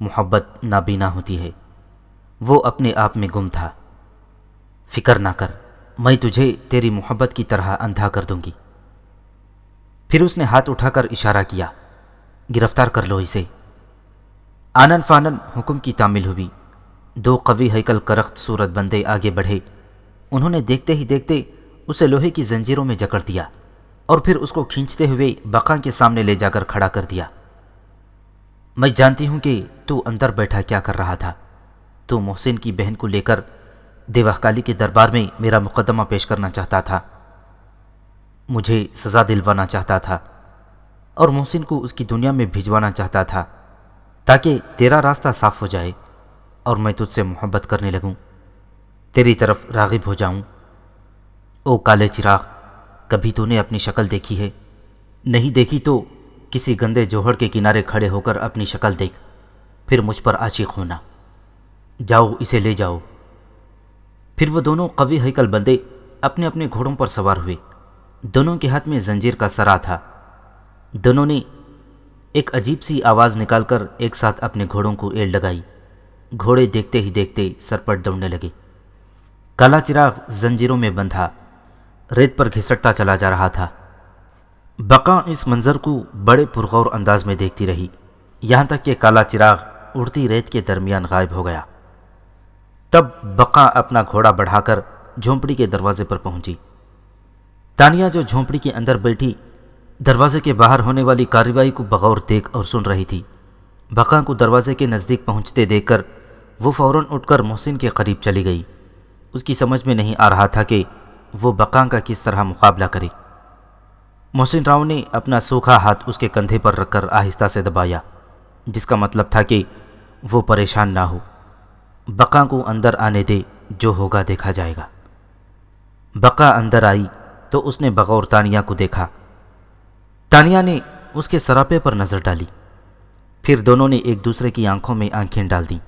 محبت نابینا ہوتی ہے۔ وہ اپنے آپ میں گم تھا۔ فکر نہ کر، میں تجھے تیری محبت کی طرح اندھا کر دوں گی۔ پھر اس نے ہاتھ اٹھا کر اشارہ کیا، گرفتار کر لو اسے۔ آنن فانن حکم کی تعمیل ہوئی۔ دو قوی ہیکل کرخت صورت بندے آگے بڑھے۔ انہوں نے دیکھتے ہی دیکھتے اسے لوہے کی زنجیروں میں جکڑ دیا اور پھر اس کو کھینچتے ہوئے بقا کے سامنے لے جا کر کھڑا کر دیا۔ میں جانتی ہوں کہ تو اندر بیٹھا کیا کر رہا تھا۔ تو محسن کی بہن کو لے کر دیوہ کالی کے دربار میں میرا مقدمہ پیش کرنا چاہتا تھا، مجھے سزا دلوانا چاہتا تھا اور محسن کو اس کی دنیا میں بھجوانا چاہتا تھا تاکہ تیرا راستہ صاف ہو جائے اور میں تجھ سے محبت کرنے لگوں، تیری طرف راغب ہو جاؤں۔ او کالے چراغ، کبھی تو نے اپنی شکل دیکھی ہے؟ نہیں دیکھی تو کسی گندے جوہر کے کنارے کھڑے ہو کر اپنی شکل دیکھ، پھر مجھ پر عاشق ہونا۔ جاؤ اسے لے جاؤ۔ پھر وہ دونوں قوی ہیکل بندے اپنے اپنے گھوڑوں پر سوار ہوئے۔ دونوں کے ہاتھ میں زنجیر کا سرا تھا۔ دونوں نے ایک عجیب سی آواز نکال کر ایک ساتھ اپنے گھوڑوں کو ایڑ لگائی۔ گھوڑے دیکھتے ہی دیکھتے سرپٹ دوڑنے لگے۔ کالا چراغ زنجیروں میں بندھا ریت پر گھسٹتا چلا جا رہا تھا۔ بقا اس منظر کو بڑے پرغور انداز میں دیکھتی رہی، یہاں تک کہ کالا چراغ اڑتی ریت کے درمیان غائب ہو گیا۔ تب بقا اپنا گھوڑا بڑھا کر جھونپڑی کے دروازے پر پہنچی۔ تانیہ جو جھونپڑی کے اندر بیٹھی دروازے کے باہر ہونے والی کارروائی کو بغور دیکھ اور سن رہی تھی، بقا کو دروازے کے نزدیک پہنچتے دیکھ کر وہ فوراً اٹھ کر محسن کے قریب چلی گئی۔ اس کی سمجھ میں نہیں آ رہا تھا کہ وہ بقا کا کس طرح مقابلہ کرے۔ محسن راؤ نے اپنا سوکھا ہاتھ اس کے کندھے پر رکھ کر آہستہ سے دبایا، جس کا مطلب تھا کہ وہ پریشان نہ ہو، بقا کو اندر آنے دے، جو ہوگا دیکھا جائے گا۔ بقا اندر آئی تو اس نے بغور تانیہ کو دیکھا۔ تانیہ نے اس کے سراپے پر نظر ڈالی، پھر دونوں نے ایک دوسرے کی آنکھوں میں آنکھیں ڈال دیں۔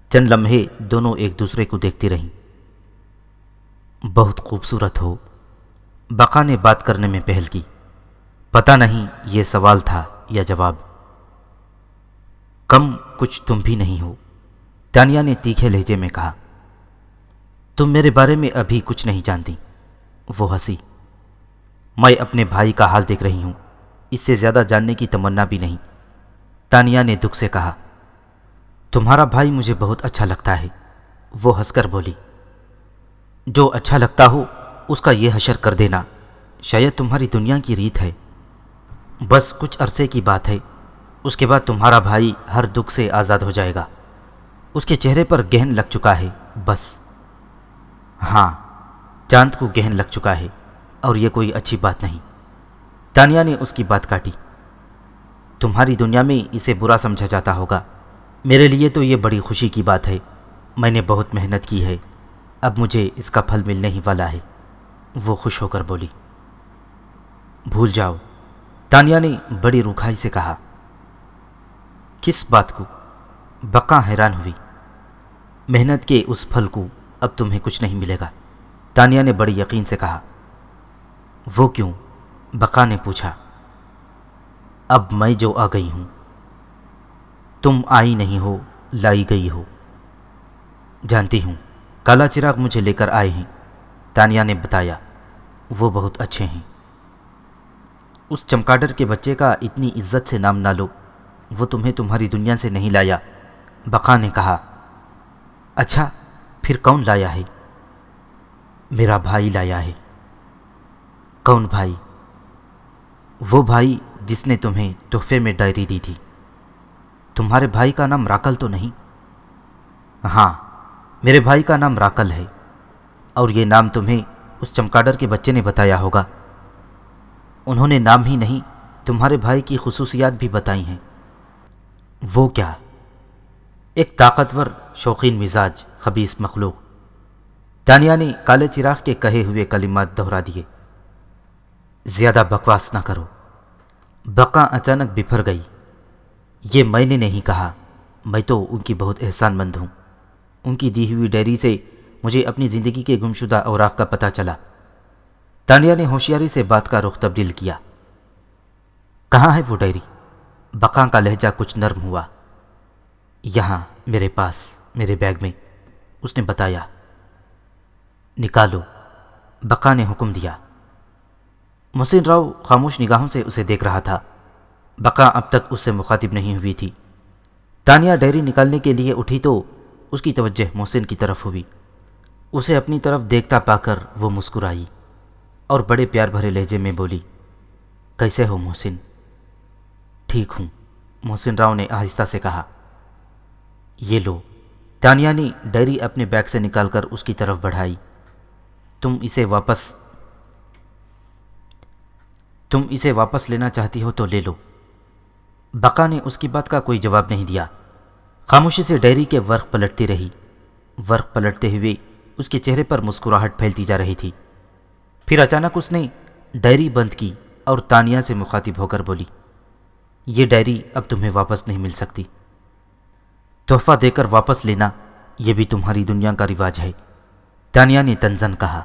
چند لمحے دونوں ایک دوسرے کو دیکھتی رہیں۔ بہت خوبصورت ہو، بقا نے بات کرنے میں پہل کی۔ پتہ نہیں یہ سوال تھا یا جواب۔ کم کچھ تم بھی نہیں ہو، تانیہ نے تیکھے لہجے میں کہا۔ تم میرے بارے میں ابھی کچھ نہیں جانتی۔ وہ ہنسی۔ میں اپنے بھائی کا حال دیکھ رہی ہوں، اس سے زیادہ جاننے کی تمنا بھی نہیں۔ تانیہ نے دکھ سے کہا۔ تمہارا بھائی مجھے بہت اچھا لگتا ہے، وہ ہنس کر بولی۔ جو اچھا لگتا ہو اس کا یہ حشر کر دینا شاید تمہاری دنیا کی ریت ہے۔ بس کچھ عرصے کی بات ہے، اس کے بعد تمہارا بھائی ہر دکھ سے آزاد ہو جائے گا۔ اس کے چہرے پر گہن لگ چکا ہے، بس۔ ہاں، چاند کو گہن لگ چکا ہے، اور یہ کوئی اچھی بات نہیں۔ تانیہ نے اس کی بات کاٹی۔ تمہاری دنیا میں اسے برا سمجھا جاتا ہوگا، میرے لیے تو یہ بڑی خوشی کی بات ہے۔ میں نے بہت محنت کی ہے، اب مجھے اس کا پھل ملنے ہی والا ہے، وہ خوش ہو کر بولی۔ بھول جاؤ، تانیہ نے بڑی روکھائی سے کہا۔ کس بات کو؟ بقا حیران ہوئی۔ محنت کے اس پھل کو اب تمہیں کچھ نہیں ملے گا، تانیہ نے بڑی یقین سے کہا۔ وہ کیوں؟ بقا نے پوچھا۔ اب میں جو آ گئی ہوں، تم آئی نہیں ہو، لائی گئی ہو۔ جانتی ہوں، کالا چراغ مجھے لے کر آئے ہیں، تانیہ نے بتایا۔ وہ بہت اچھے ہیں۔ اس چمکاڈر کے بچے کا اتنی عزت سے نام نہ لو، وہ تمہیں تمہاری دنیا سے نہیں لایا، بقا نے کہا۔ اچھا، پھر کون لایا ہے؟ میرا بھائی لایا ہے۔ کون بھائی؟ وہ بھائی جس نے تمہیں تحفے میں ڈائری دی تھی۔ تمہارے بھائی کا نام راکل تو نہیں؟ ہاں، میرے بھائی کا نام راکل ہے، اور یہ نام تمہیں اس چمکاڈر کے بچے نے بتایا ہوگا۔ انہوں نے نام ہی نہیں، تمہارے بھائی کی خصوصیات بھی بتائی ہیں۔ وہ کیا؟ ایک طاقتور، شوقین مزاج، خبیث مخلوق۔ تانیہ نے کالے چراغ کے کہے ہوئے کلمات دہرا دیے۔ زیادہ بکواس نہ کرو۔ بقا اچانک بپھر گئی۔ یہ میں نے نہیں کہا، میں تو ان کی بہت احسان مند ہوں۔ ان کی دی ہوئی ڈائری سے مجھے اپنی زندگی کے گمشدہ اوراق کا پتہ چلا۔ تانیہ نے ہوشیاری سے بات کا رخ تبدیل کیا۔ کہاں ہے وہ ڈائری؟ بقا کا لہجہ کچھ نرم ہوا۔ یہاں میرے پاس میرے بیگ میں، اس نے بتایا۔ نکالو، بقا نے حکم دیا۔ محسن راؤ خاموش نگاہوں سے اسے دیکھ رہا تھا۔ بقا اب تک اس سے مخاطب نہیں ہوئی تھی۔ تانیہ ڈائری نکالنے کے لیے اٹھی تو اس کی توجہ محسن کی طرف ہوئی۔ اسے اپنی طرف دیکھتا پا کر وہ مسکرائی اور بڑے پیار بھرے لہجے میں بولی، کیسے ہو محسن؟ ٹھیک ہوں، محسن راؤ نے آہستہ سے کہا۔ یہ لو، تانیہ نے ڈائری اپنے بیگ سے نکال کر اس کی طرف بڑھائی۔ تم اسے واپس لینا چاہتی ہو تو لے لو۔ بقا نے اس کی بات کا کوئی جواب نہیں دیا، خاموشی سے ڈائری کے ورق پلٹتی رہی۔ ورق پلٹتے ہوئے اس کے چہرے پر مسکراہٹ پھیلتی جا رہی تھی۔ پھر اچانک اس نے ڈائری بند کی اور تانیہ سے مخاطب ہو کر بولی، یہ ڈائری اب تمہیں واپس نہیں مل سکتی۔ تحفہ دے کر واپس لینا یہ بھی تمہاری دنیا کا رواج ہے، تانیہ نے تنزن کہا۔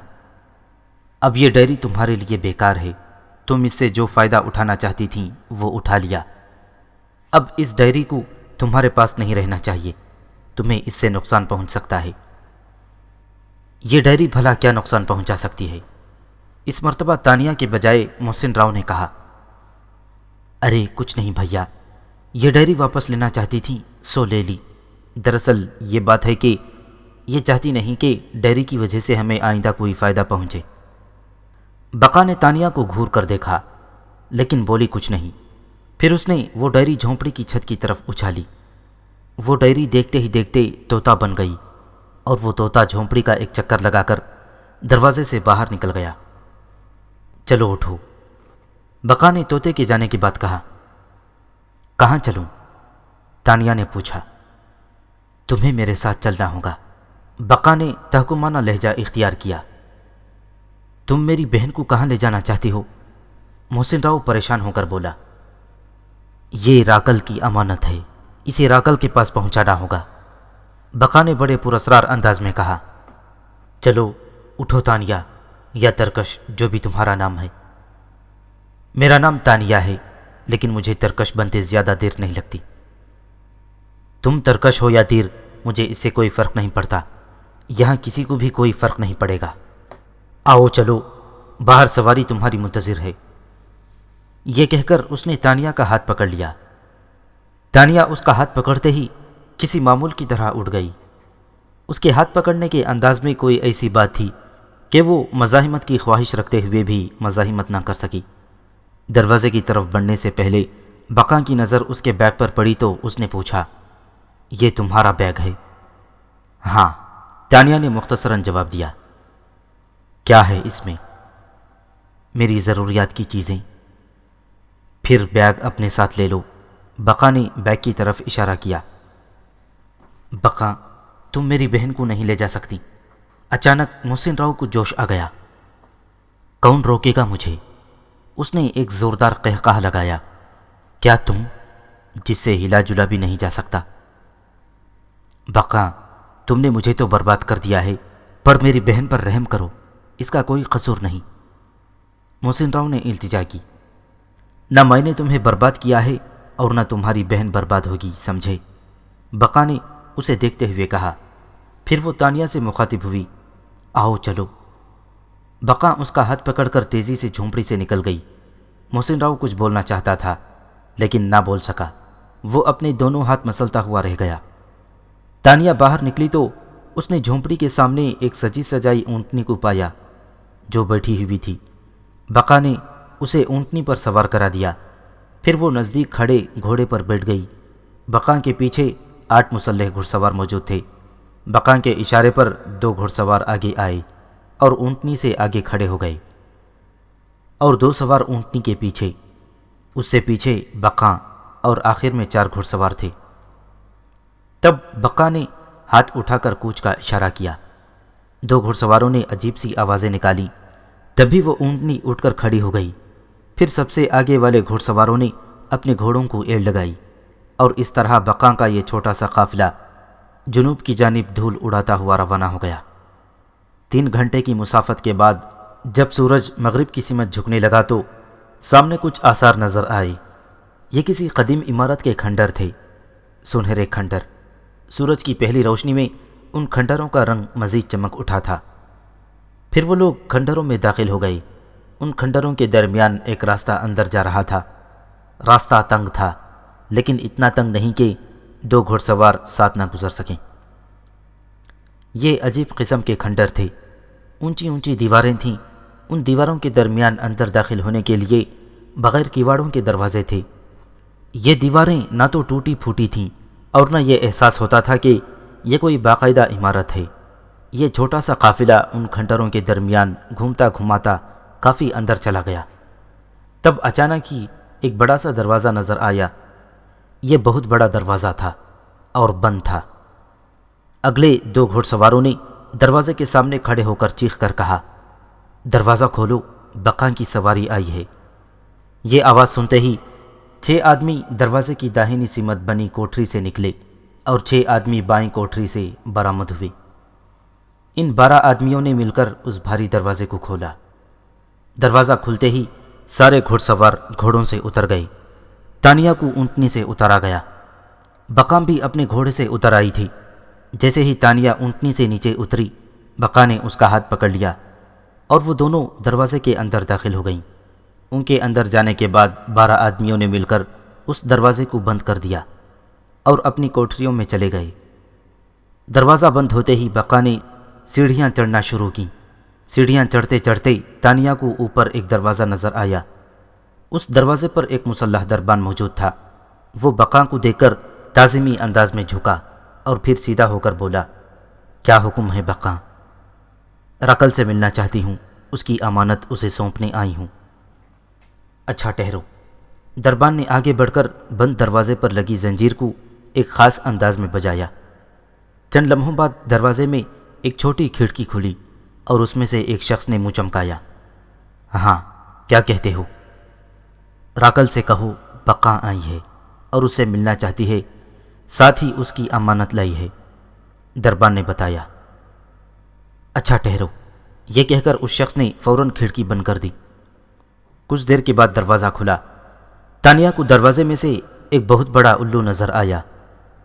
اب یہ ڈائری تمہارے لیے بیکار ہے، تم اس سے جو فائدہ اٹھانا چاہتی تھیں وہ اٹھا لیا۔ اب اس ڈائری کو تمہارے پاس نہیں رہنا چاہیے، تمہیں اس سے نقصان پہنچ سکتا ہے۔ یہ ڈائری بھلا کیا نقصان پہنچا سکتی ہے؟ اس مرتبہ تانیہ کے بجائے محسن راؤ نے کہا۔ ارے کچھ نہیں بھیا، یہ ڈائری واپس لینا چاہتی تھی سو لے لی۔ دراصل یہ بات ہے کہ یہ چاہتی نہیں کہ ڈائری کی وجہ سے ہمیں آئندہ کوئی فائدہ پہنچے۔ بقا نے تانیہ کو گھور کر دیکھا لیکن بولی کچھ نہیں۔ پھر اس نے وہ ڈائری جھونپڑی کی چھت کی طرف اچھالی۔ وہ ڈائری دیکھتے ہی دیکھتے طوطا بن گئی اور وہ طوطا جھونپڑی کا ایک چکر لگا کر دروازے سے باہر نکل گیا۔ چلو اٹھو، بقا نے طوطے کے جانے کے بعد کہا۔ کہاں چلوں؟ تانیہ نے پوچھا۔ تمہیں میرے ساتھ چلنا ہوگا، بقا نے تحکمانہ لہجہ اختیار کیا۔ تم میری بہن کو کہاں لے جانا چاہتی ہو؟ محسن راؤ پریشان ہو کر بولا۔ یہ راکل کی امانت ہے، اسے راکل کے پاس پہنچانا ہوگا، بقا نے بڑے پراسرار انداز میں کہا۔ چلو اٹھو تانیہ، یا ترکش، جو بھی تمہارا نام ہے۔ میرا نام تانیہ ہے لیکن مجھے ترکش بنتے زیادہ دیر نہیں لگتی۔ تم ترکش ہو یا دیر مجھے اس سے کوئی فرق نہیں پڑتا، یہاں کسی کو بھی کوئی فرق نہیں پڑے گا۔ آؤ چلو، باہر سواری تمہاری منتظر ہے۔ یہ کہہ کر اس نے تانیہ کا ہاتھ پکڑ لیا۔ تانیہ اس کا ہاتھ پکڑتے ہی کسی معمول کی طرح اٹھ گئی۔ اس کے ہاتھ پکڑنے کے انداز میں کوئی ایسی بات تھی کہ وہ مزاحمت کی خواہش رکھتے ہوئے بھی مزاحمت نہ کر سکی۔ دروازے کی طرف بڑھنے سے پہلے بقا کی نظر اس کے بیگ پر پڑی تو اس نے پوچھا، یہ تمہارا بیگ ہے؟ ہاں، تانیہ نے مختصراً جواب دیا۔ کیا ہے اس میں؟ میری ضروریات کی چیزیں۔ پھر بیگ اپنے ساتھ لے لو، بقا نے بیگ کی طرف اشارہ کیا۔ بقا، تم میری بہن کو نہیں لے جا سکتی۔ اچانک محسن راؤ کو جوش آ گیا۔ کون روکے گا مجھے؟ اس نے ایک زوردار قہقہہ لگایا۔ کیا تم، جس سے ہلا جلا بھی نہیں جا سکتا؟ بقا، تم نے مجھے تو برباد کر دیا ہے، پر میری بہن پر رحم کرو، اس کا کوئی قصور نہیں۔ محسن راؤ نے التجا کی۔ نہ میں نے تمہیں برباد کیا ہے اور نہ تمہاری بہن برباد ہوگی، سمجھے؟ بقا نے اسے دیکھتے ہوئے کہا۔ پھر وہ تانیہ سے مخاطب ہوئی۔ آؤ چلو۔ بقا اس کا ہاتھ پکڑ کر تیزی سے جھونپڑی سے نکل گئی۔ محسن راؤ کچھ بولنا چاہتا تھا لیکن نہ بول سکا، وہ اپنے دونوں ہاتھ مسلتا ہوا رہ گیا۔ تانیہ باہر نکلی تو اس نے جھونپڑی کے سامنے ایک سجی سجائی اونٹنی کو پایا جو بیٹھی ہوئی تھی۔ بقا نے اسے اونٹنی پر سوار کرا دیا، پھر وہ نزدیک کھڑے گھوڑے پر بیٹھ گئی۔ بقا کے پیچھے 8 مسلح گھڑ سوار موجود تھے۔ بقا کے اشارے پر 2 گھڑ سوار آگے آئے اور اونٹنی سے آگے کھڑے ہو گئے، اور 2 سوار اونٹنی کے پیچھے، اس سے پیچھے بقا، اور آخر میں 4 گھڑ سوار تھے۔ تب بقا نے ہاتھ اٹھا کر کوچ کا اشارہ کیا۔ 2 گھڑ سواروں نے عجیب سی آوازیں نکالی، تبھی وہ اونٹنی اٹھ کر کھڑی ہو گئی۔ پھر سب سے آگے والے گھڑ سواروں نے اپنے گھوڑوں کو ایڑ لگائی، اور اس طرح بقا کا یہ چھوٹا سا قافلہ جنوب کی جانب دھول اڑاتا ہوا روانہ ہو گیا۔ 3 گھنٹے کی مسافت کے بعد جب سورج مغرب کی سمت جھکنے لگا تو سامنے کچھ آثار نظر آئے۔ یہ کسی قدیم عمارت کے کھنڈر تھے، سنہرے کھنڈر سورج کی پہلی روشنی میں ان کھنڈروں کا رنگ مزید چمک اٹھا تھا۔ پھر وہ لوگ کھنڈروں میں داخل ہو گئے۔ ان کھنڈروں کے درمیان ایک راستہ اندر جا رہا تھا۔ راستہ تنگ تھا، لیکن اتنا تنگ نہیں کہ دو گھوڑ سوار ساتھ نہ گزر سکیں۔ یہ عجیب قسم کے کھنڈر تھے۔ اونچی اونچی دیواریں تھیں۔ ان دیواروں کے درمیان اندر داخل ہونے کے لیے بغیر کیواڑوں کے دروازے تھے۔ یہ دیواریں نہ تو ٹوٹی پھوٹی تھیں اور نہ یہ احساس ہوتا تھا کہ یہ کوئی باقاعدہ عمارت ہے۔ یہ چھوٹا سا قافلہ ان کھنڈروں کے درمیان گھومتا گھماتا کافی اندر چلا گیا۔ تب اچانک ہی ایک بڑا سا دروازہ نظر آیا۔ یہ بہت بڑا دروازہ تھا اور بند تھا۔ اگلے دو گھوڑ سواروں نے دروازے کے سامنے کھڑے ہو کر چیخ کر کہا، دروازہ کھولو، بقا کی سواری آئی ہے۔ یہ آواز سنتے ہی 6 آدمی دروازے کی داہنی سمت بنی کوٹری سے نکلے اور 6 آدمی بائیں کوٹری سے برآمد ہوئے۔ ان 12 آدمیوں نے مل کر اس بھاری دروازے کو کھولا۔ دروازہ کھلتے ہی سارے گھوڑ سوار گھوڑوں سے اتر گئے۔ تانیہ کو اونٹنی سے اتارا گیا۔ بقا بھی اپنے گھوڑے سے اتر آئی تھی۔ جیسے ہی تانیہ اونٹنی سے نیچے اتری، بقا نے اس کا ہاتھ پکڑ لیا اور وہ دونوں دروازے کے اندر داخل ہو گئیں۔ ان کے اندر جانے کے بعد 12 آدمیوں نے مل کر اس دروازے کو بند کر دیا اور اپنی کوٹریوں میں چلے گئے۔ دروازہ بند ہوتے ہی بقا نے سیڑھیاں چڑھنا شروع کی۔ سیڑھیاں چڑھتے چڑھتے تانیہ کو اوپر ایک دروازہ نظر آیا۔ اس دروازے پر ایک مسلح دربان موجود تھا۔ وہ بقا کو دیکھ کر تعظیمی انداز میں جھکا اور پھر سیدھا ہو کر بولا، کیا حکم ہے بقا؟ رکل سے ملنا چاہتی ہوں، اس کی امانت اسے سونپنے آئی ہوں۔ اچھا ٹھہرو۔ دربان نے آگے بڑھ کر بند دروازے پر لگی زنجیر کو ایک خاص انداز میں بجایا۔ چند لمحوں بعد دروازے میں ایک چھوٹی کھڑکی کھلی اور اس میں سے ایک شخص نے منہ چمکایا۔ ہاں، کیا کہتے ہو؟ راکل سے کہو بقا آئی ہے اور اس سے ملنا چاہتی ہے، ساتھ ہی اس کی امانت لائی ہے، دربان نے بتایا۔ اچھا ٹھہرو، یہ کہہ کر اس شخص نے فوراً کھڑکی بند کر دی۔ کچھ دیر کے بعد دروازہ کھلا۔ تانیہ کو دروازے میں سے ایک بہت بڑا الو نظر آیا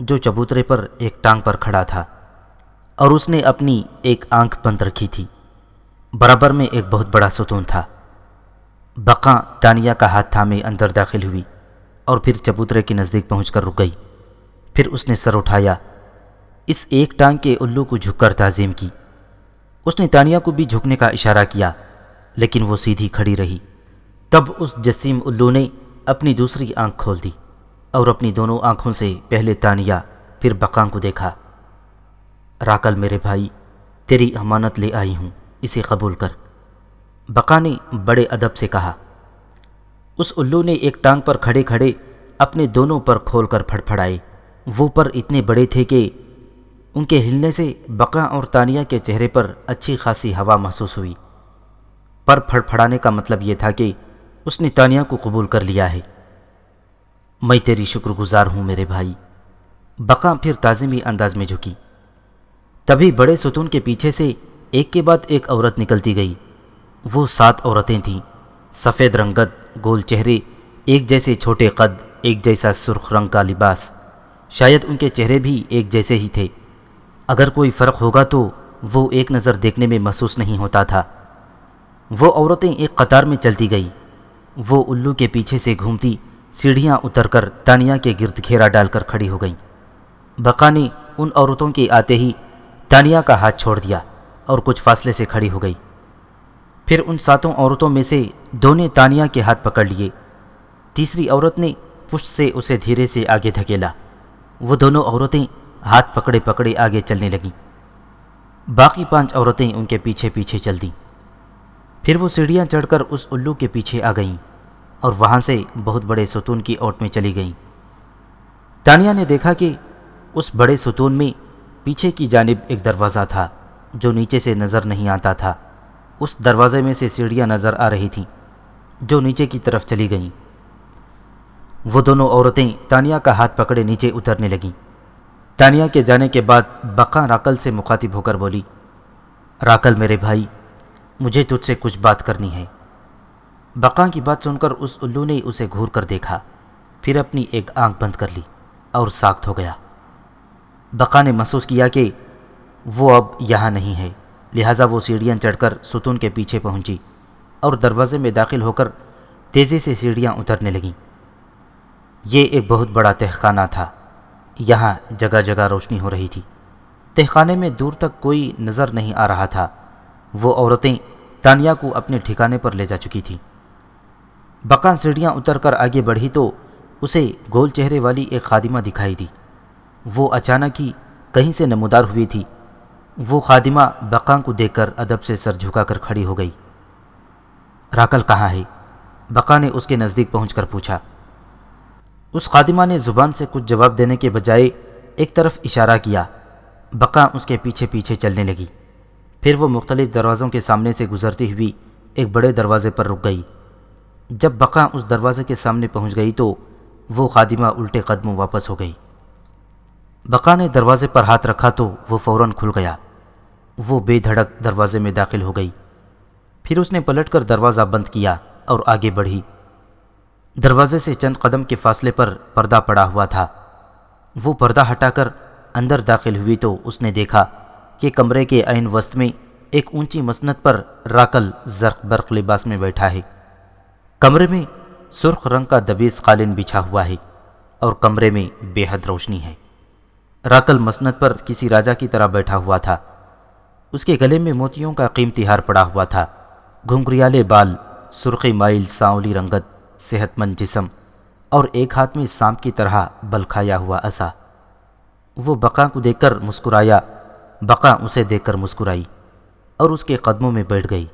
جو چبوترے پر ایک ٹانگ پر کھڑا تھا اور اس نے اپنی ایک آنکھ بند رکھی تھی۔ برابر میں ایک بہت بڑا ستون تھا۔ بقا تانیہ کا ہاتھ تھامے اندر داخل ہوئی اور پھر چبوترے کے نزدیک پہنچ کر رک گئی۔ پھر اس نے سر اٹھایا، اس ایک ٹانگ کے الو کو جھک کر تعظیم کی۔ اس نے تانیہ کو بھی جھکنے کا اشارہ کیا، لیکن وہ سیدھی کھڑی رہی۔ تب اس جسیم الو نے اپنی دوسری آنکھ کھول دی اور اپنی دونوں آنکھوں سے پہلے تانیہ پھر بقا کو دیکھا۔ راکل میرے بھائی، تیری امانت لے آئی ہوں، اسے قبول کر، بقا نے بڑے ادب سے کہا۔ اس الو نے ایک ٹانگ پر کھڑے کھڑے اپنے دونوں پر کھول کر پھڑپھڑائے۔ وہ پر اتنے بڑے تھے کہ ان کے ہلنے سے بقا اور تانیہ کے چہرے پر اچھی خاصی ہوا محسوس ہوئی۔ پر پھڑپھڑانے کا مطلب یہ تھا کہ اس نے تانیہ کو قبول کر لیا ہے۔ میں تیری شکر گزار ہوں میرے بھائی۔ بقا پھر تعظیمی انداز میں جھکی۔ تبھی بڑے ستون کے پیچھے سے ایک کے بعد ایک عورت نکلتی گئی۔ وہ 7 عورتیں تھیں، سفید رنگت، گول چہرے، ایک جیسے چھوٹے قد، ایک جیسا سرخ رنگ کا لباس۔ شاید ان کے چہرے بھی ایک جیسے ہی تھے۔ اگر کوئی فرق ہوگا تو وہ ایک نظر دیکھنے میں محسوس نہیں ہوتا تھا۔ وہ عورتیں ایک قطار میں چلتی گئی۔ وہ الو کے پیچھے سے گھومتی سیڑھیاں اتر کر تانیہ کے گرد گھیرا ڈال کر کھڑی ہو گئیں۔ بقا نے ان عورتوں کے آتے ہی تانیہ کا ہاتھ چھوڑ دیا اور کچھ فاصلے سے کھڑی ہو گئی۔ پھر ان 7 عورتوں میں سے 2 نے تانیہ کے ہاتھ پکڑ لیے۔ تیسری عورت نے پشت سے اسے دھیرے سے آگے دھکیلا۔ وہ دونوں عورتیں ہاتھ پکڑے پکڑے آگے چلنے لگیں۔ باقی 5 عورتیں ان کے پیچھے پیچھے چل دیں۔ پھر وہ سیڑھیاں چڑھ کر اس الو کے پیچھے آ گئیں اور وہاں سے بہت بڑے ستون کی اوٹ میں چلی گئیں۔ تانیہ نے دیکھا کہ اس بڑے ستون میں پیچھے کی جانب ایک دروازہ تھا جو نیچے سے نظر نہیں آتا تھا۔ اس دروازے میں سے سیڑھیاں نظر آ رہی تھیں جو نیچے کی طرف چلی گئیں۔ وہ دونوں عورتیں تانیہ کا ہاتھ پکڑے نیچے اترنے لگیں۔ تانیہ کے جانے کے بعد بقا راکل سے مخاطب ہو کر بولی، راکل میرے بھائی، مجھے تجھ سے کچھ بات کرنی ہے۔ بقا کی بات سن کر اس الو نے اسے گھور کر دیکھا، پھر اپنی ایک آنکھ بند کر لی اور ساکت ہو گیا۔ بقا نے محسوس کیا کہ وہ اب یہاں نہیں ہے، لہٰذا وہ سیڑھیاں چڑھ کر ستون کے پیچھے پہنچی اور دروازے میں داخل ہو کر تیزی سے سیڑھیاں اترنے لگیں۔ یہ ایک بہت بڑا تہخانہ تھا، یہاں جگہ جگہ روشنی ہو رہی تھی۔ تہخانے میں دور تک کوئی نظر نہیں آ رہا تھا۔ وہ عورتیں تانیہ کو اپنے ٹھکانے پر لے جا چکی تھیں۔ بقا سیڑھیاں اتر کر آگے بڑھی تو اسے گول چہرے والی ایک خادمہ دکھائی دی۔ وہ اچانک ہی کہیں سے نمودار ہوئی تھی۔ وہ خادمہ بقا کو دیکھ کر ادب سے سر جھکا کر کھڑی ہو گئی۔ راکل کہاں ہے؟ بقا نے اس کے نزدیک پہنچ کر پوچھا۔ اس خادمہ نے زبان سے کچھ جواب دینے کے بجائے ایک طرف اشارہ کیا۔ بقا اس کے پیچھے پیچھے چلنے لگی۔ پھر وہ مختلف دروازوں کے سامنے سے گزرتی ہوئی ایک بڑے دروازے پر رک گئی۔ جب بقا اس دروازے کے سامنے پہنچ گئی تو وہ خادمہ الٹے قدموں واپس ہو گئی۔ بقا نے دروازے پر ہاتھ رکھا تو وہ فوراً کھل گیا۔ وہ بے دھڑک دروازے میں داخل ہو گئی۔ پھر اس نے پلٹ کر دروازہ بند کیا اور آگے بڑھی۔ دروازے سے چند قدم کے فاصلے پر پردہ پڑا ہوا تھا۔ وہ پردہ ہٹا کر اندر داخل ہوئی تو اس نے دیکھا کہ کمرے کے عین وسط میں ایک اونچی مسند پر راکل زرق برق لباس میں بیٹھا ہے۔ کمرے میں سرخ رنگ کا دبیس قالین بچھا ہوا ہے اور کمرے میں بے حد روشنی ہے۔ راکل مسند پر کسی راجا کی طرح بیٹھا ہوا تھا۔ اس کے گلے میں موتیوں کا قیمتی ہار پڑا ہوا تھا۔ گھنگریالے بال، سرخی مائل سانولی رنگت، صحت مند جسم اور ایک ہاتھ میں سانپ کی طرح بل کھایا ہوا عصا۔ وہ بقا کو دیکھ کر مسکرایا۔ بقا اسے دیکھ کر مسکرائی اور اس کے قدموں میں بیٹھ گئی۔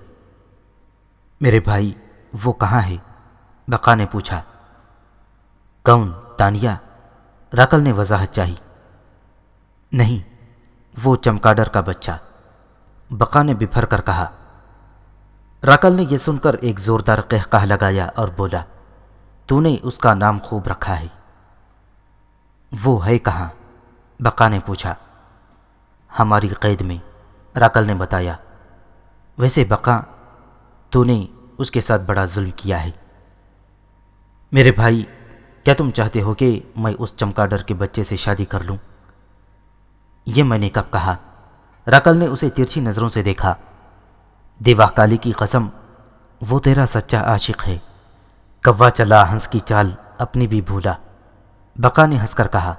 میرے بھائی وہ کہاں ہے؟ بقا نے پوچھا۔ کون؟ تانیہ؟ راکل نے وضاحت چاہی۔ نہیں، وہ چمکادر کا بچہ، بقا نے بپھر کر کہا۔ راکل نے یہ سن کر ایک زوردار قہقہ لگایا اور بولا، تو نے اس کا نام خوب رکھا ہے۔ وہ ہے کہاں؟ بقا نے پوچھا۔ ہماری قید میں، راکل نے بتایا۔ ویسے بقا، تو نے اس کے ساتھ بڑا ظلم کیا ہے۔ میرے بھائی، کیا تم چاہتے ہو کہ میں اس چمکادر کے بچے سے شادی کر لوں؟ یہ میں نے کب کہا؟ راکل نے اسے ترچھی نظروں سے دیکھا۔ دیوا کالی کی قسم، وہ تیرا سچا عاشق ہے۔ کوا چلا ہنس کی چال اپنی بھی بھولا، بقا نے ہنس کر کہا۔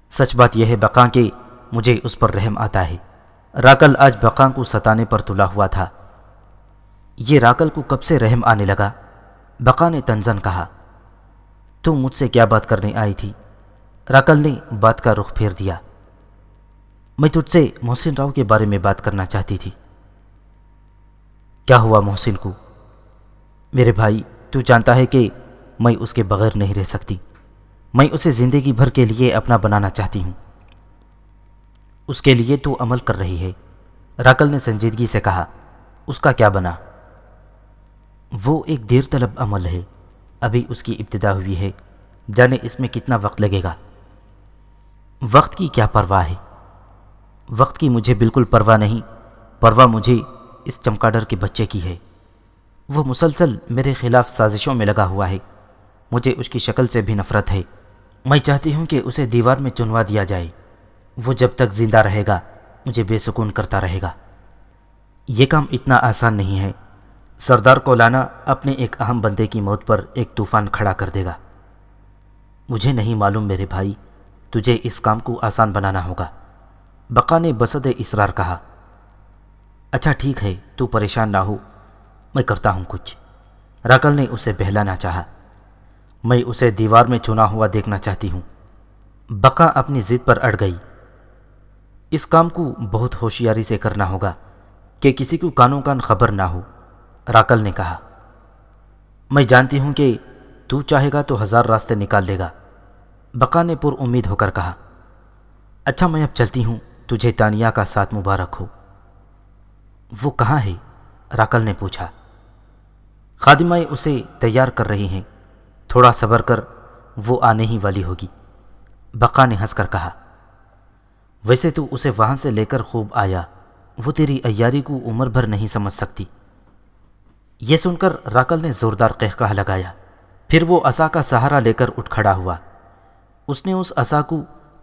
سچ بات یہ ہے بقا کہ مجھے اس پر رحم آتا ہے۔ راکل آج بقا کو ستانے پر تلا ہوا تھا۔ یہ راکل کو کب سے رحم آنے لگا؟ بقا نے تنزن کہا۔ تو مجھ سے کیا بات کرنے آئی تھی؟ راکل نے بات کا رخ پھیر دیا۔ میں تجھ سے محسن راؤ کے بارے میں بات کرنا چاہتی تھی۔ کیا ہوا محسن کو؟ میرے بھائی، تو جانتا ہے کہ میں اس کے بغیر نہیں رہ سکتی۔ میں اسے زندگی بھر کے لیے اپنا بنانا چاہتی ہوں۔ اس کے لیے تو عمل کر رہی ہے، راکل نے سنجیدگی سے کہا۔ اس کا کیا بنا؟ وہ ایک دیر طلب عمل ہے، ابھی اس کی ابتدا ہوئی ہے، جانے اس میں کتنا وقت لگے گا۔ وقت کی کیا پرواہ ہے؟ وقت کی مجھے بالکل پرواہ نہیں، پرواہ مجھے اس چمکادر کے بچے کی ہے۔ وہ مسلسل میرے خلاف سازشوں میں لگا ہوا ہے۔ مجھے اس کی شکل سے بھی نفرت ہے۔ میں چاہتی ہوں کہ اسے دیوار میں چنوا دیا جائے۔ وہ جب تک زندہ رہے گا مجھے بے سکون کرتا رہے گا۔ یہ کام اتنا آسان نہیں ہے۔ سردار کولانا اپنے ایک اہم بندے کی موت پر ایک طوفان کھڑا کر دے گا۔ مجھے نہیں معلوم میرے بھائی، تجھے اس کام کو آسان بنانا ہوگا، بقا نے بصد اصرار کہا۔ اچھا ٹھیک ہے، تو پریشان نہ ہو، میں کرتا ہوں کچھ، راکل نے اسے بہلانا چاہا۔ میں اسے دیوار میں چنا ہوا دیکھنا چاہتی ہوں۔ بقا اپنی ضد پر اڑ گئی۔ اس کام کو بہت ہوشیاری سے کرنا ہوگا کہ کسی کو کانوں کان خبر نہ ہو، راکل نے کہا۔ میں جانتی ہوں کہ تو چاہے گا تو ہزار راستے نکال لے گا، بقا نے پر امید ہو کر کہا۔ اچھا میں اب چلتی ہوں، تجھے تانیہ کا ساتھ مبارک ہو۔ وہ کہاں ہے؟ راکل نے پوچھا۔ خادمائیں اسے تیار کر رہی ہیں، تھوڑا صبر کر، وہ آنے ہی والی ہوگی، بقا نے ہنس کر کہا۔ ویسے تو اسے وہاں سے لے کر خوب آیا، وہ تیری عیاری کو عمر بھر نہیں سمجھ سکتی۔ یہ سن کر راکل نے زوردار قہقہ لگایا۔ پھر وہ عصا کا سہارا لے کر اٹھ کھڑا ہوا۔ اس نے اس عصا کو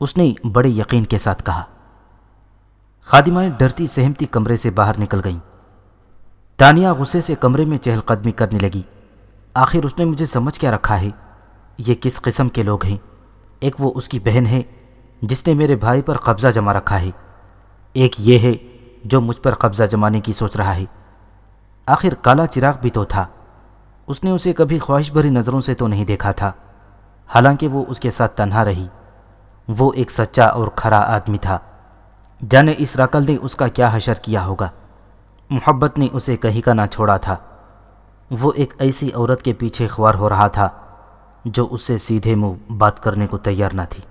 اس نے بڑے یقین کے ساتھ کہا۔ خادمائیں ڈرتی سہمتی کمرے سے باہر نکل گئیں۔ تانیہ غصے سے کمرے میں چہل قدمی کرنے لگی۔ آخر اس نے مجھے سمجھ کیا رکھا ہے؟ یہ کس قسم کے لوگ ہیں؟ ایک وہ اس کی بہن ہے جس نے میرے بھائی پر قبضہ جما رکھا ہے، ایک یہ ہے جو مجھ پر قبضہ جمانے کی سوچ رہا ہے۔ آخر کالا چراغ بھی تو تھا، اس نے اسے کبھی خواہش بھری نظروں سے تو نہیں دیکھا تھا، حالانکہ وہ اس کے ساتھ تنہا رہی۔ وہ ایک سچا اور کھرا آدمی تھا، جانے اس راکل نے اس کا کیا حشر کیا ہوگا۔ محبت نے اسے کہیں کا نہ چھوڑا تھا۔ وہ ایک ایسی عورت کے پیچھے خوار ہو رہا تھا جو اس سے سیدھے منہ بات کرنے کو تیار نہ تھی۔